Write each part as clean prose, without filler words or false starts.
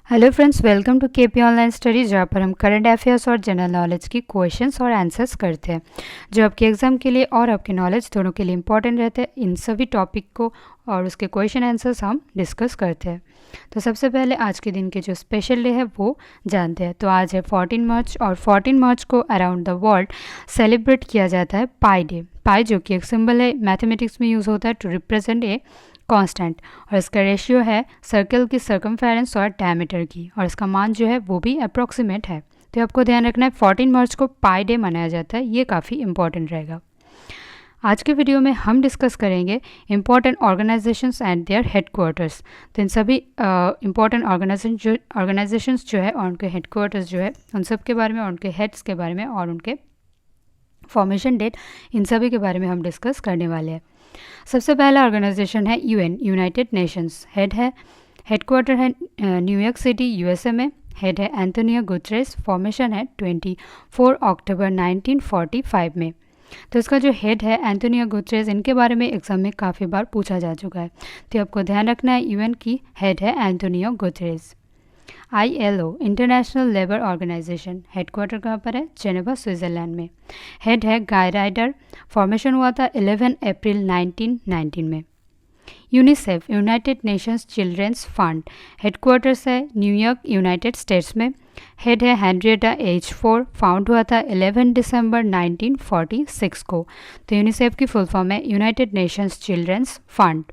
Hello friends, welcome to KP online study, जहाँ पर हम करंट अफेयर्स और जनरल नॉलेज की क्वेश्चंस और आंसर्स करते हैं जो आपके एग्जाम के लिए और आपके नॉलेज दोनों के लिए इंपॉर्टेंट रहते हैं। इन सभी टॉपिक को और उसके क्वेश्चन आंसर्स हम डिस्कस करते हैं। तो सबसे पहले आज के दिन के जो स्पेशल डे है वो जानते हैं। तो आज है 14 मार्च और 14 मार्च को अराउंड द वर्ल्ड सेलिब्रेट किया जाता है पाई डे। पाई जो कि एक सिंबल है, मैथमेटिक्स में यूज़ होता है टू रिप्रेजेंट ए कांस्टेंट, और इसका रेशियो है सर्कल की सर्कमफेरेंस और डायमीटर की, और इसका मान जो है वो भी अप्रॉक्सीमेट है। तो आपको ध्यान रखना है 14 मार्च को पाई डे मनाया जाता है, ये काफ़ी इंपॉर्टेंट रहेगा। आज के वीडियो में हम डिस्कस करेंगे important organisations and their headquarters. तो इन सभी इंपॉर्टेंट ऑर्गेनाइजेशंस जो है और उनके हेडक्वार्टर्स जो है उन सब के बारे में और उनके हेड्स के बारे में और उनके फॉर्मेशन डेट, इन सभी के बारे में हम डिस्कस करने वाले हैं। सबसे पहला ऑर्गेनाइजेशन है यूएन, यूनाइटेड नेशंस। हेडक्वार्टर है न्यूयॉर्क सिटी, यूएसए में। हेड है एंटोनियो गुटेरेस। फॉर्मेशन है 24 अक्टूबर 1945 में। तो इसका जो हेड है एंटोनियो गुटेरेस, इनके बारे में एग्जाम में काफ़ी बार पूछा जा चुका है, तो आपको ध्यान रखना है यूएन की हेड है Antonio Guterres. ILO, International Labour Organisation, headquarter कहाँ पर है? जेनेवा, स्विट्ज़रलैंड में। हेड है गाय राइडर। फॉर्मेशन हुआ था 11 अप्रैल 1919 में। UNICEF, United Nations Children's Fund, headquarters है न्यूयॉर्क, यूनाइटेड स्टेट्स में। हेड है हेनरिएटा एच फोर्ड। फाउंड हुआ था 11 दिसंबर 1946 को। तो यूनिसेफ की फुल फॉर्म है United Nations Children's Fund.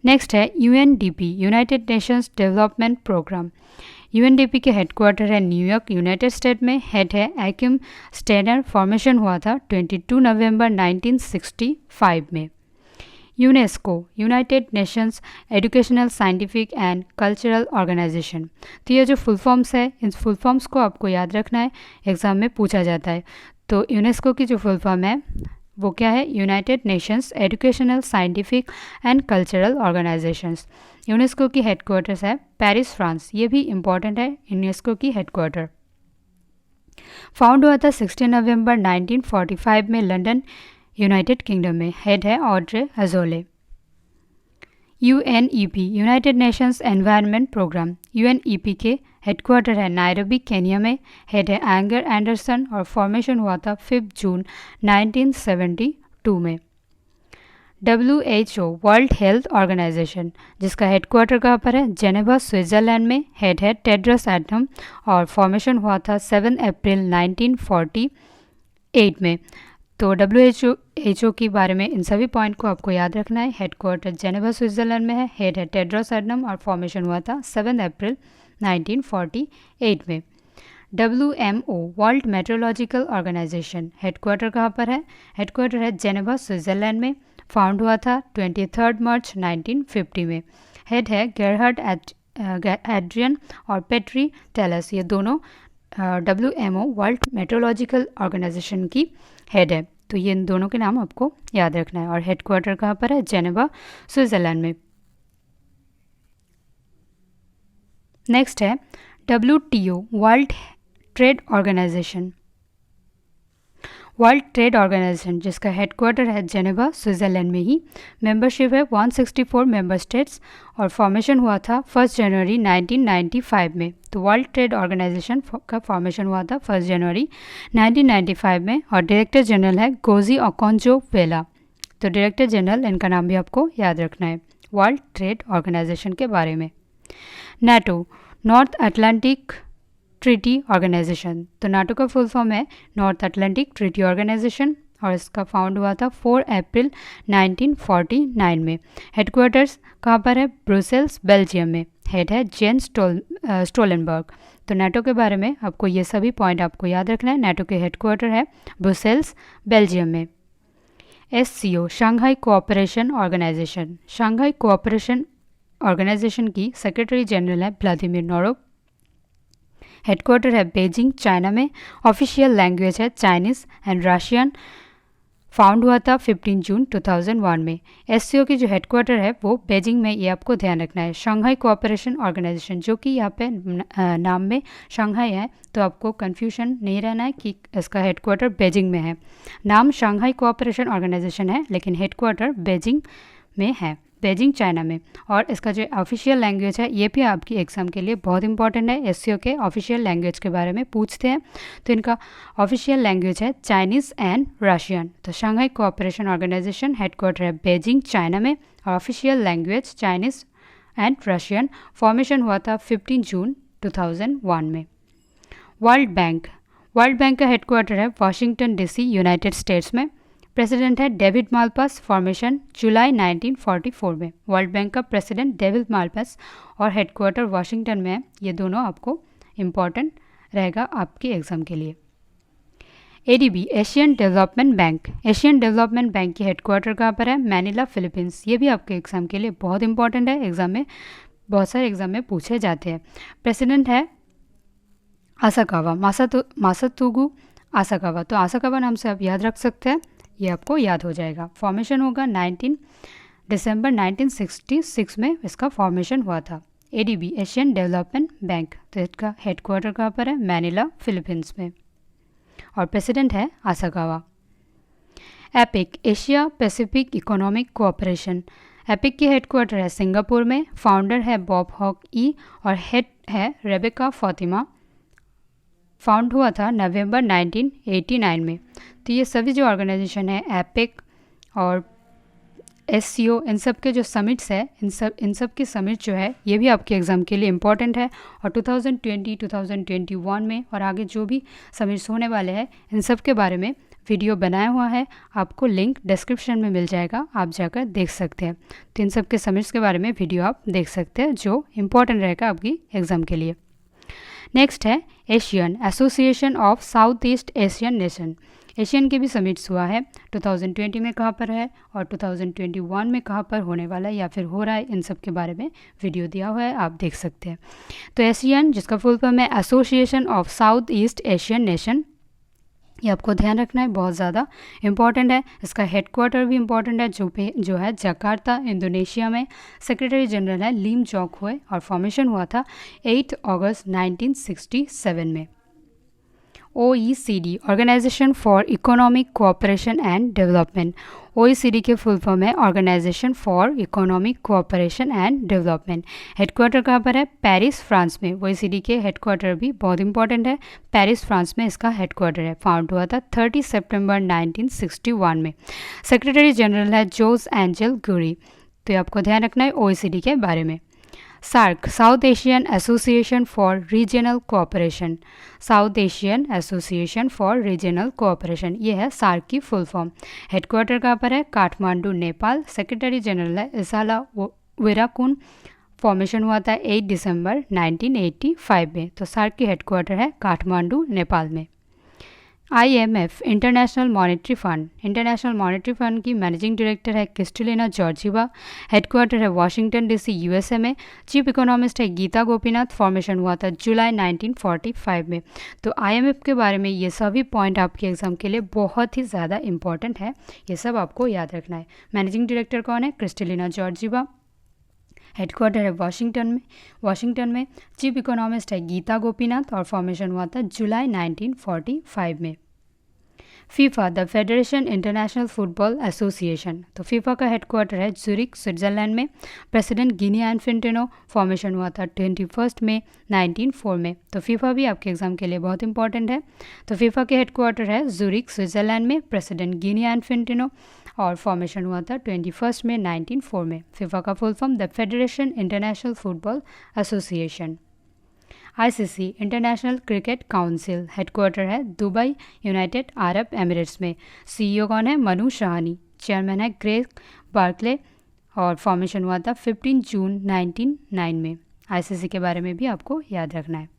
Next है UNDP, United Nations Development Programme. UNDP के हेडक्वार्टर है न्यूयॉर्क, यूनाइटेड स्टेट में। हेड है एकिम स्टेनर। फॉर्मेशन हुआ था 22 नवंबर 1965 में। UNESCO, United Nations Educational, Scientific and Cultural Organisation. तो ये जो फुल फॉर्म्स है, इन फुल फॉर्म्स को आपको याद रखना है, एग्जाम में पूछा जाता है। तो यूनेस्को की जो फुल फॉर्म है वो क्या है? United Nations Educational, Scientific and cultural organisations. UNESCO की हेडक्वार्टर्स है पेरिस, फ्रांस। ये भी इंपॉर्टेंट है, यूनेस्को की हेडक्वार्टर। फाउंड हुआ था 16 नवंबर 1945 में लंदन, यूनाइटेड किंगडम में। हेड है Audrey Azoulay. UNEP, United Nations Environment Programme. UNEP के हेडक्वार्टर है नायरोबी, केन्या में। हेड है एंगर एंडरसन और फॉर्मेशन हुआ था 5 जून 1972 में। WHO, वर्ल्ड हेल्थ ऑर्गेनाइजेशन, जिसका हेडक्वार्टर कहाँ पर है? जेनेवा, स्विट्ज़रलैंड में। हेड है टेड्रस एडनम और फॉर्मेशन हुआ था 7 अप्रैल 1948 में। तो WHO के बारे में इन सभी पॉइंट को आपको याद रखना है। हेडक्वार्टर जेनेवा, स्विट्ज़रलैंड में है। हेड है टेड्रस एडनम और फॉर्मेशन हुआ था 7 अप्रैल 1948 में। WMO, World Meteorological Organisation, headquarter कहाँ पर है? हेडक्वार्टर है जेनेवा, स्विट्ज़रलैंड में। फाउंड हुआ था 23 मार्च 1950 में। हेड है गेरहार्ड एड्रियन और पेट्री टेलस। ये दोनों WMO, वर्ल्ड मेट्रोलॉजिकल ऑर्गेनाइजेशन की हेड है। तो ये इन दोनों के नाम आपको याद रखना है। और हेडक्वार्टर कहाँ पर है? जेनेवा, स्विट्ज़रलैंड में। नेक्स्ट है WTO, World Trade Organisation. World Trade Organisation, जिसका हेडक्वार्टर है जेनेवा, स्विट्ज़रलैंड में ही। मेंबरशिप है 164 मेंबर स्टेट्स और फॉर्मेशन हुआ था 1 जनवरी 1995 में। तो वर्ल्ड ट्रेड ऑर्गेनाइजेशन का फॉर्मेशन हुआ था 1 जनवरी 1995 में और डायरेक्टर जनरल है गोजी ओकोंजो-वेला। तो डायरेक्टर जनरल, इनका नाम भी आपको याद रखना है वर्ल्ड ट्रेड ऑर्गेनाइजेशन के बारे में। NATO, North Atlantic Treaty Organisation. तो नाटो का फुल फॉर्म है नॉर्थ अटलांटिक ट्रीटी ऑर्गेनाइजेशन और इसका फाउंड हुआ था 4 अप्रैल 1949 में। हेडक्वार्टर्स कहाँ पर है? ब्रुसेल्स, बेल्जियम में। हेड है जेन स्टोलनबर्ग। तो नाटो के बारे में आपको ये सभी पॉइंट आपको याद रखना है। नाटो के हेडक्वार्टर है ब्रुसेल्स, बेल्जियम में। SCO, Shanghai Cooperation Organisation. Shanghai Cooperation Organisation की सेक्रेटरी जनरल है व्लादिमीर नोरोव। हेडक्वार्टर है बेजिंग, चाइना में। ऑफिशियल लैंग्वेज है चाइनीज़ एंड रशियन। फाउंड हुआ था 15 जून 2001 में। SCO की जो हेडक्वार्टर है वो बेजिंग में, ये आपको ध्यान रखना है। शंघाई कोऑपरेशन ऑर्गेनाइजेशन, जो कि यहाँ पे नाम में शंघाई है, तो आपको कन्फ्यूजन नहीं रहना है कि इसका हेडक्वार्टर बेजिंग में है। नाम शंघाई कोऑपरेशन ऑर्गेनाइजेशन है लेकिन हेडक्वार्टर बेजिंग में है। बेजिंग चाइना में। और इसका जो ऑफिशियल लैंग्वेज है ये भी आपकी एग्ज़ाम के लिए बहुत इंपॉर्टेंट है। एससीओ के ऑफिशियल लैंग्वेज के बारे में पूछते हैं, तो इनका ऑफिशियल लैंग्वेज है चाइनीज़ एंड रशियन। तो शंघाई कोऑपरेशन ऑर्गेनाइजेशन हेडक्वार्टर है बेजिंग चाइना में और official language Chinese and Russian. Formation हुआ था 15 जून 2001 में। वर्ल्ड बैंक का हेडक्वार्टर है वाशिंगटन डीसी, यूनाइटेड स्टेट्स में। प्रेसिडेंट है डेविड मालपास। फॉर्मेशन जुलाई 1944 में। वर्ल्ड बैंक का प्रेसिडेंट डेविड मालपास और हेडक्वार्टर वाशिंगटन में है। ये दोनों आपको इम्पॉर्टेंट रहेगा आपके एग्ज़ाम के लिए। एडीबी एशियन डेवलपमेंट बैंक की हेडक्वार्टर कहाँ पर है? मैनिला, फिलीपींस। ये भी आपके एग्ज़ाम के लिए बहुत इंपॉर्टेंट है, एग्ज़ाम में बहुत सारे एग्ज़ाम में पूछे जाते हैं। प्रेसिडेंट है आसाकावा, मासातोगु आसाकावा। तो आसाकावा नाम से आप याद रख सकते हैं, ये आपको याद हो जाएगा। फॉर्मेशन होगा 19 दिसंबर 1966 में इसका फॉर्मेशन हुआ था। एडीबी एशियन डेवलपमेंट बैंक, तो इसका हेडक्वार्टर कहाँ पर है? मैनिला, फिलीपींस में और प्रेसिडेंट है Asakawa. APEC Asia Pacific economic cooperation, APEC की हेडक्वार्टर है सिंगापुर में। फाउंडर है बॉब हॉक ई और हेड है रेबेका फातिमा। फाउंड हुआ था नवंबर 1989 में। तो ये सभी जो ऑर्गेनाइजेशन है एपिक और एससीओ, इन सब के जो समिट्स है, इन सब की समिट जो है ये भी आपके एग्ज़ाम के लिए इम्पॉर्टेंट है। और 2020, 2021 में और आगे जो भी समिट्स होने वाले हैं इन सब के बारे में वीडियो बनाया हुआ है, आपको लिंक डिस्क्रिप्शन में मिल जाएगा, आप जाकर देख सकते हैं। तो इन सब के समिट्स के बारे में वीडियो आप देख सकते हैं जो इम्पॉर्टेंट रहेगा आपकी एग्ज़ाम के लिए। नेक्स्ट है Asian association of south east Asian nation. Asian के भी समिट्स हुआ है 2020 में कहाँ पर है और 2021 में कहाँ पर होने वाला है या फिर हो रहा है, इन सब के बारे में वीडियो दिया हुआ है, आप देख सकते हैं। तो एशियन, जिसका फुल फॉर्म है association of south east Asian nation, ये आपको ध्यान रखना है, बहुत ज़्यादा इंपॉर्टेंट है। इसका हेडक्वार्टर भी इंपॉर्टेंट है जो है जकार्ता, इंडोनेशिया में। सेक्रेटरी जनरल है लीम जॉक हुए और फॉर्मेशन हुआ था 8 अगस्त 1967 में। OECD Organisation for Economic Cooperation and Development, OECD के फुल फॉर्म है Organisation for Economic Cooperation and Development. Headquarter कहाँ पर है? पेरिस, फ्रांस में। OECD के हेडक्वार्टर भी बहुत इंपॉर्टेंट है, पेरिस, फ्रांस में इसका हेडक्वार्टर है। फाउंड हुआ था 30 सितंबर 1961 में। सेक्रेटरी जनरल है जोस एंजल गुरी। तो ये आपको ध्यान रखना है OECD के बारे में। SAARC South Asian Association for Regional Cooperation, South Asian Association for Regional Cooperation, ये है सार्क की फुल फॉर्म। हेडक्वार्टर कहाँ पर है? काठमांडू, नेपाल। सेक्रेटरी जनरल है इसाला विराकुन। फॉर्मेशन हुआ था 8 दिसंबर 1985 में। तो सार्क की हेडक्वार्टर है काठमांडू, नेपाल में। IMF इंटरनेशनल मॉनेटरी फंड की मैनेजिंग डायरेक्टर है क्रिस्टलिना जॉर्जिवा। हेडक्वार्टर है वाशिंगटन डीसी, USA में। चीफ इकोनॉमिस्ट है गीता गोपीनाथ। फॉर्मेशन हुआ था जुलाई 1945 में। तो IMF के बारे में ये सभी पॉइंट आपके एग्जाम के लिए बहुत ही ज़्यादा इंपॉर्टेंट है, ये सब आपको याद रखना है। मैनेजिंग डायरेक्टर कौन है? Kristalina Georgieva. हेडक्वार्टर है वाशिंगटन में। चीफ इकोनॉमिस्ट है गीता गोपीनाथ और फॉर्मेशन हुआ था जुलाई 1945 में। FIFA the federation international football association, तो फीफा का हेडक्वार्टर है ज़ुरिक, स्विट्ज़रलैंड में। प्रेसिडेंट गिनी इन्फेंटिनो। फॉर्मेशन हुआ था 21 मई 1904 में। तो फीफा भी आपके एग्जाम के लिए बहुत इंपॉर्टेंट है। तो फीफा के हेडक्वार्टर है ज़ुरिक, स्विट्ज़रलैंड में। प्रेसिडेंट गिनी इन्फेंटिनो और फॉर्मेशन हुआ था 21 मई 1904 में। फीफा का full form the federation international football association. ICC international cricket council, headquarter है दुबई, यूनाइटेड अरब एमिरेट्स में। CEO कौन है? मनु शाहानी। चेयरमैन है ग्रेग बार्कले और फॉर्मेशन हुआ था 15 जून 1909 में। ICC के बारे में भी आपको याद रखना है।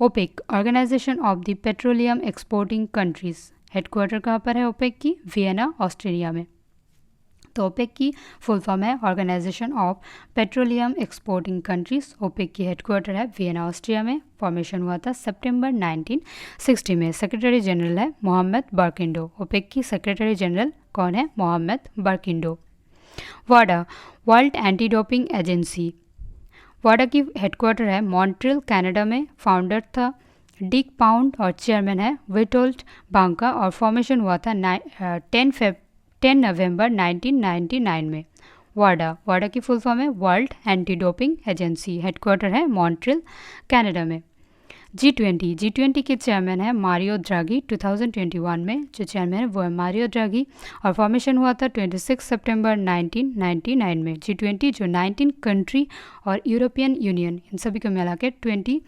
OPEC Organisation of the Petroleum Exporting Countries, headquarter कहाँ पर है OPEC की? वियना, ऑस्ट्रेलिया में। तो OPEC की फुल फॉर्म है organisation of petroleum Exporting countries. OPEC की हेडक्वार्टर है वियना, ऑस्ट्रिया में। फॉर्मेशन हुआ था सितंबर 1960 में। सेक्रेटरी जनरल है मोहम्मद बर्किंडो। OPEC की सेक्रेटरी जनरल कौन है? मोहम्मद बर्किंडो। वाडा वर्ल्ड एंटी डोपिंग एजेंसी, वाडा की हेडक्वार्टर है मॉन्ट्रियल, कनाडा में। फाउंडर था डिक पाउंड और चेयरमैन है विटोल्ड बांका और फॉर्मेशन हुआ था 10 नवंबर 1999 में। वाडा। वाडा की फुल फॉर्म है world anti doping agency, headquarter है मॉन्ट्रियल कनाडा में। G20 के चेयरमैन है मारियो ड्रागी। 2021 में जो चेयरमैन है वो है मारियो ड्रागी और फॉर्मेशन हुआ था 26 सितंबर 1999 में। G20 जो 19 कंट्री और यूरोपियन यूनियन इन सभी को मिला के 20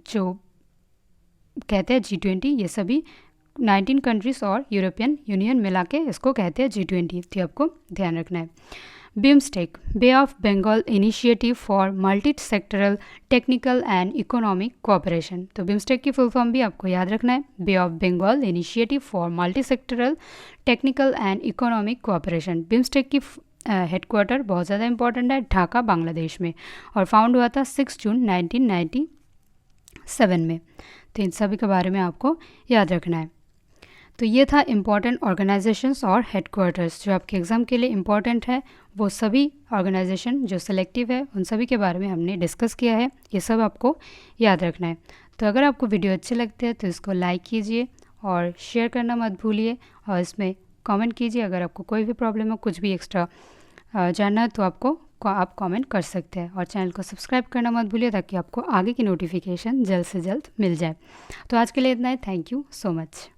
जो कहते हैं G20, ये सभी 19 कंट्रीज़ और यूरोपियन यूनियन मिला के इसको कहते हैं G20, तो आपको ध्यान रखना है। BIMSTEC, bay of Bengal initiative for multi sectoral technical and economic cooperation. तो बिम्स्टेक की फुल फॉर्म भी आपको याद रखना है, bay of Bengal initiative for multi sectoral technical and economic cooperation. BIMSTEC की हेडक्वार्टर बहुत ज़्यादा इंपॉर्टेंट है, ढाका बांग्लादेश में, और फाउंड हुआ था 6 जून 1997 में। तो इन सभी के बारे में आपको याद रखना है। तो ये था इम्पॉर्टेंट ऑर्गेनाइजेशंस और हेडक्वार्टर्स जो आपके एग्ज़ाम के लिए इम्पॉर्टेंट है। वो सभी ऑर्गेनाइजेशन जो सिलेक्टिव है उन सभी के बारे में हमने डिस्कस किया है, ये सब आपको याद रखना है। तो अगर आपको वीडियो अच्छे लगते हैं तो इसको लाइक कीजिए और शेयर करना मत भूलिए, और इसमें कमेंट कीजिए। अगर आपको कोई भी प्रॉब्लम हो, कुछ भी एक्स्ट्रा जानना है तो आप कमेंट कर सकते हैं, और चैनल को सब्सक्राइब करना मत भूलिए ताकि आपको आगे की नोटिफिकेशन जल्द से जल्द मिल जाए। तो आज के लिए इतना ही। Thank you so much.